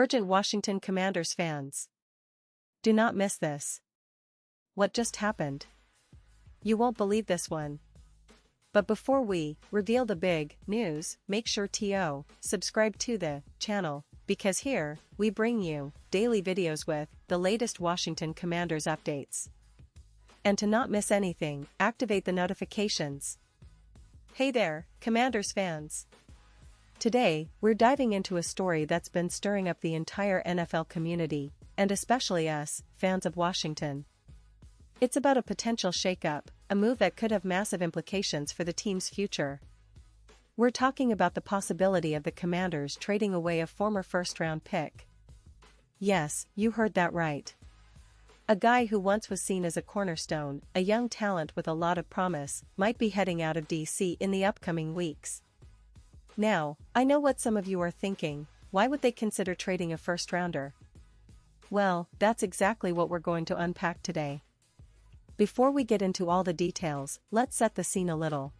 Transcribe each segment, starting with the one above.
Urgent Washington Commanders fans. Do not miss this. What just happened? You won't believe this one. But before we reveal the big news, make sure to subscribe to the channel, because here, we bring you daily videos with the latest Washington Commanders updates. And to not miss anything, activate the notifications. Hey there, Commanders fans! Today, we're diving into a story that's been stirring up the entire NFL community, and especially us, fans of Washington. It's about a potential shakeup, a move that could have massive implications for the team's future. We're talking about the possibility of the Commanders trading away a former first-round pick. Yes, you heard that right. A guy who once was seen as a cornerstone, a young talent with a lot of promise, might be heading out of DC in the upcoming weeks. Now, I know what some of you are thinking: why would they consider trading a first-rounder? Well, that's exactly what we're going to unpack today. Before we get into all the details, let's set the scene a little.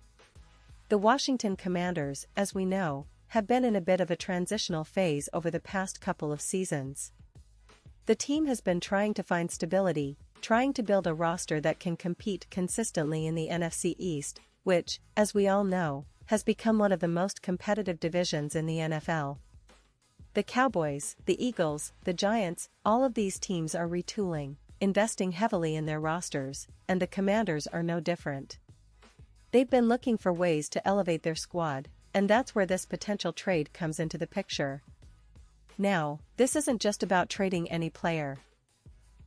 The Washington Commanders, as we know, have been in a bit of a transitional phase over the past couple of seasons. The team has been trying to find stability, trying to build a roster that can compete consistently in the NFC East, which, as we all know, has become one of the most competitive divisions in the NFL. The Cowboys, the Eagles, the Giants, all of these teams are retooling, investing heavily in their rosters, and the Commanders are no different. They've been looking for ways to elevate their squad, and that's where this potential trade comes into the picture. Now, this isn't just about trading any player.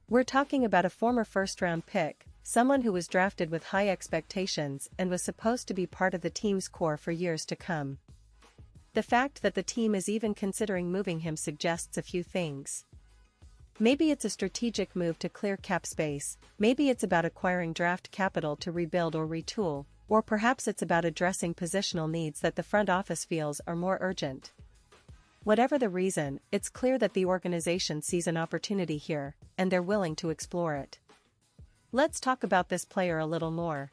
We're talking about a former first-round pick, someone who was drafted with high expectations and was supposed to be part of the team's core for years to come. The fact that the team is even considering moving him suggests a few things. Maybe it's a strategic move to clear cap space, maybe it's about acquiring draft capital to rebuild or retool, or perhaps it's about addressing positional needs that the front office feels are more urgent. Whatever the reason, it's clear that the organization sees an opportunity here, and they're willing to explore it. Let's talk about this player a little more.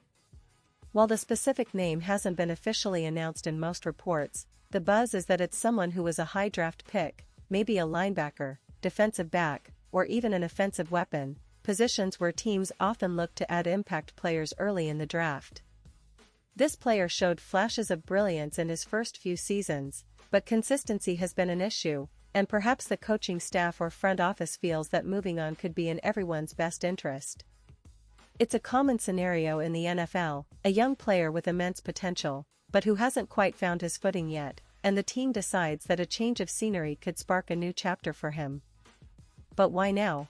While the specific name hasn't been officially announced in most reports, the buzz is that it's someone who was a high draft pick, maybe a linebacker, defensive back, or even an offensive weapon, positions where teams often look to add impact players early in the draft. This player showed flashes of brilliance in his first few seasons, but consistency has been an issue, and perhaps the coaching staff or front office feels that moving on could be in everyone's best interest. It's a common scenario in the NFL, a young player with immense potential, but who hasn't quite found his footing yet, and the team decides that a change of scenery could spark a new chapter for him. But why now?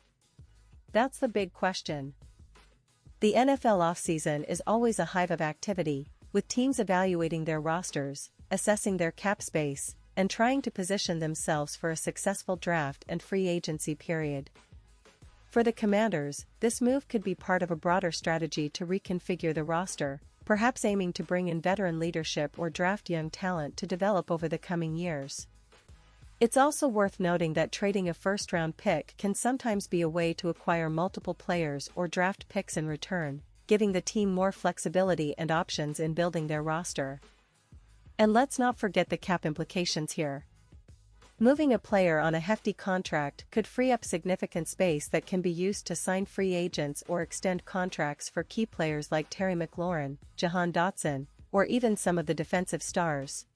That's the big question. The NFL offseason is always a hive of activity, with teams evaluating their rosters, assessing their cap space, and trying to position themselves for a successful draft and free agency period. For the Commanders, this move could be part of a broader strategy to reconfigure the roster, perhaps aiming to bring in veteran leadership or draft young talent to develop over the coming years. It's also worth noting that trading a first-round pick can sometimes be a way to acquire multiple players or draft picks in return, giving the team more flexibility and options in building their roster. And let's not forget the cap implications here. Moving a player on a hefty contract could free up significant space that can be used to sign free agents or extend contracts for key players like Terry McLaurin, Jahan Dotson, or even some of the defensive stars.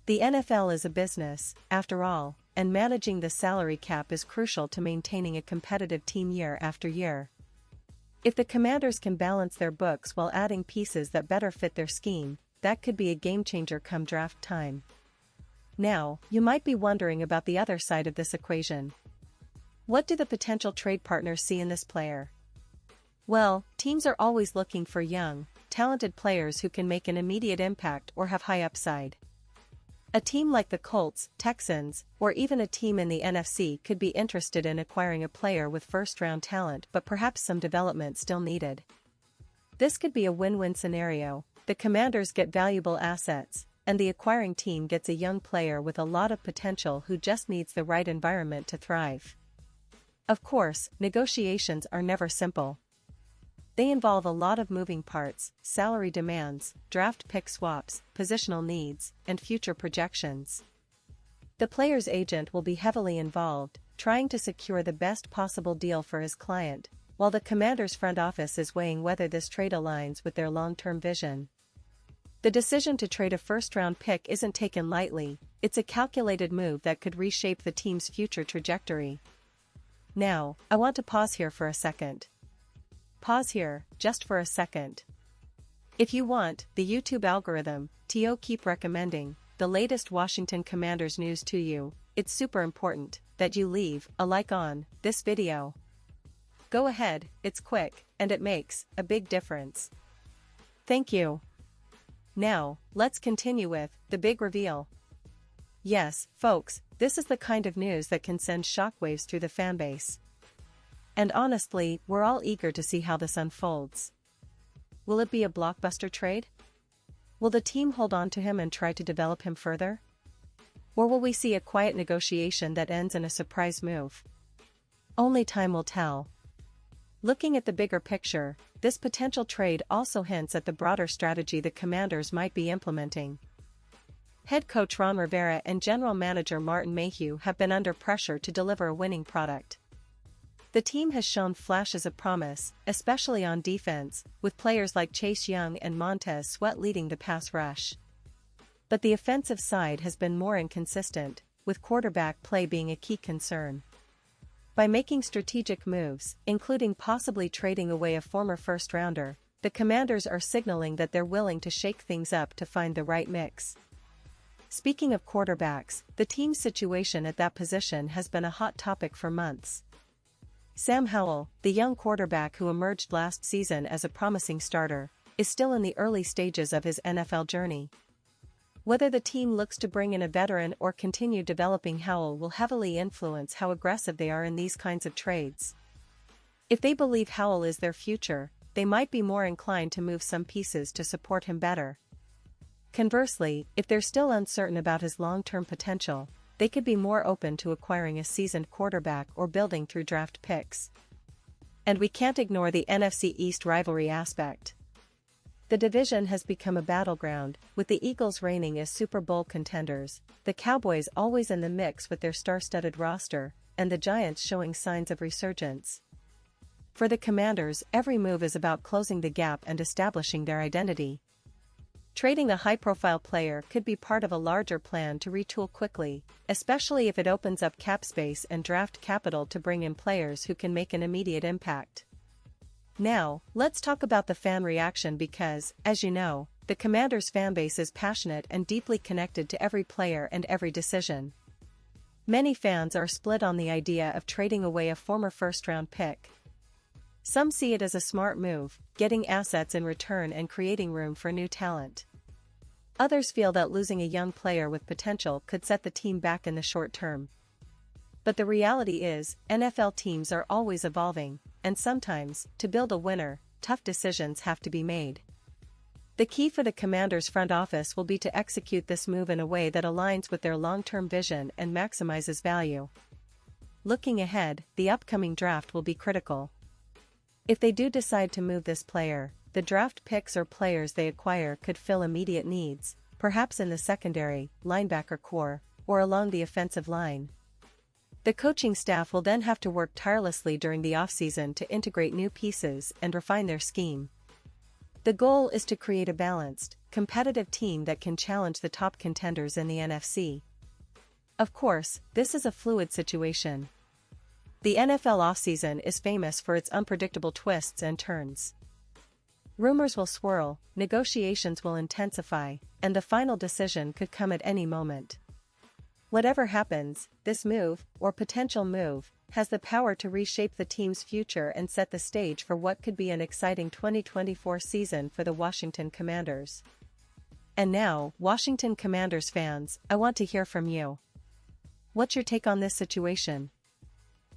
The NFL is a business, after all, and managing the salary cap is crucial to maintaining a competitive team year after year. If the Commanders can balance their books while adding pieces that better fit their scheme, that could be a game-changer come draft time. Now, you might be wondering about the other side of this equation. What do the potential trade partners see in this player? Well, teams are always looking for young, talented players who can make an immediate impact or have high upside. A team like the Colts, Texans, or even a team in the NFC could be interested in acquiring a player with first-round talent but perhaps some development still needed. This could be a win-win scenario. The Commanders get valuable assets, and the acquiring team gets a young player with a lot of potential who just needs the right environment to thrive. Of course, negotiations are never simple. They involve a lot of moving parts, salary demands, draft pick swaps, positional needs, and future projections. The player's agent will be heavily involved, trying to secure the best possible deal for his client, while the Commanders' front office is weighing whether this trade aligns with their long-term vision. The decision to trade a first-round pick isn't taken lightly, it's a calculated move that could reshape the team's future trajectory. Now, I want to pause here for a second. Pause here, just for a second. If you want the YouTube algorithm to keep recommending the latest Washington Commanders news to you, it's super important that you leave a like on this video. Go ahead, it's quick, and it makes a big difference. Thank you. Now, let's continue with the big reveal. Yes, folks, this is the kind of news that can send shockwaves through the fanbase. And honestly, we're all eager to see how this unfolds. Will it be a blockbuster trade? Will the team hold on to him and try to develop him further? Or will we see a quiet negotiation that ends in a surprise move? Only time will tell. Looking at the bigger picture, this potential trade also hints at the broader strategy the Commanders might be implementing. Head coach Ron Rivera and general manager Martin Mayhew have been under pressure to deliver a winning product. The team has shown flashes of promise, especially on defense, with players like Chase Young and Montez Sweat leading the pass rush. But the offensive side has been more inconsistent, with quarterback play being a key concern. By making strategic moves, including possibly trading away a former first-rounder, the Commanders are signaling that they're willing to shake things up to find the right mix. Speaking of quarterbacks, the team's situation at that position has been a hot topic for months. Sam Howell, the young quarterback who emerged last season as a promising starter, is still in the early stages of his NFL journey. Whether the team looks to bring in a veteran or continue developing Howell will heavily influence how aggressive they are in these kinds of trades. If they believe Howell is their future, they might be more inclined to move some pieces to support him better. Conversely, if they're still uncertain about his long-term potential, they could be more open to acquiring a seasoned quarterback or building through draft picks. And we can't ignore the NFC East rivalry aspect. The division has become a battleground, with the Eagles reigning as Super Bowl contenders, the Cowboys always in the mix with their star-studded roster, and the Giants showing signs of resurgence. For the Commanders, every move is about closing the gap and establishing their identity. Trading a high-profile player could be part of a larger plan to retool quickly, especially if it opens up cap space and draft capital to bring in players who can make an immediate impact. Now, let's talk about the fan reaction because, as you know, the Commanders' fanbase is passionate and deeply connected to every player and every decision. Many fans are split on the idea of trading away a former first-round pick. Some see it as a smart move, getting assets in return and creating room for new talent. Others feel that losing a young player with potential could set the team back in the short term. But the reality is, NFL teams are always evolving, and sometimes, to build a winner, tough decisions have to be made. The key for the Commanders' front office will be to execute this move in a way that aligns with their long-term vision and maximizes value. Looking ahead, the upcoming draft will be critical. If they do decide to move this player, the draft picks or players they acquire could fill immediate needs, perhaps in the secondary, linebacker core, or along the offensive line. The coaching staff will then have to work tirelessly during the offseason to integrate new pieces and refine their scheme. The goal is to create a balanced, competitive team that can challenge the top contenders in the NFC. Of course, this is a fluid situation. The NFL offseason is famous for its unpredictable twists and turns. Rumors will swirl, negotiations will intensify, and the final decision could come at any moment. Whatever happens, this move, or potential move, has the power to reshape the team's future and set the stage for what could be an exciting 2024 season for the Washington Commanders. And now, Washington Commanders fans, I want to hear from you. What's your take on this situation?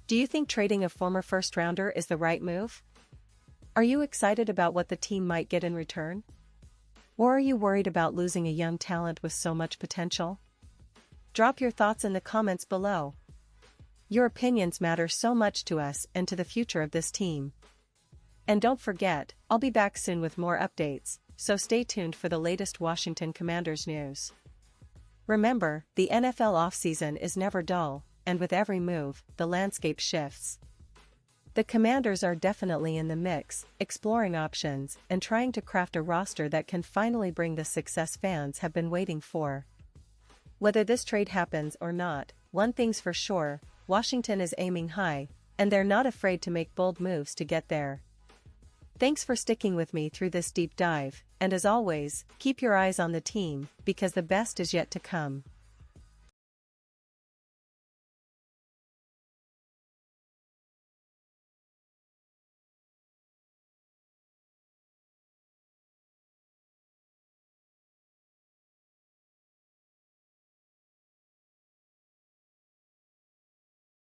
Do you think trading a former first-rounder is the right move? Are you excited about what the team might get in return? Or are you worried about losing a young talent with so much potential? Drop your thoughts in the comments below. Your opinions matter so much to us and to the future of this team. And don't forget, I'll be back soon with more updates, so stay tuned for the latest Washington Commanders news. Remember, the NFL offseason is never dull, and with every move, the landscape shifts. The Commanders are definitely in the mix, exploring options and trying to craft a roster that can finally bring the success fans have been waiting for. Whether this trade happens or not, one thing's for sure, Washington is aiming high, and they're not afraid to make bold moves to get there. Thanks for sticking with me through this deep dive, and as always, keep your eyes on the team, because the best is yet to come.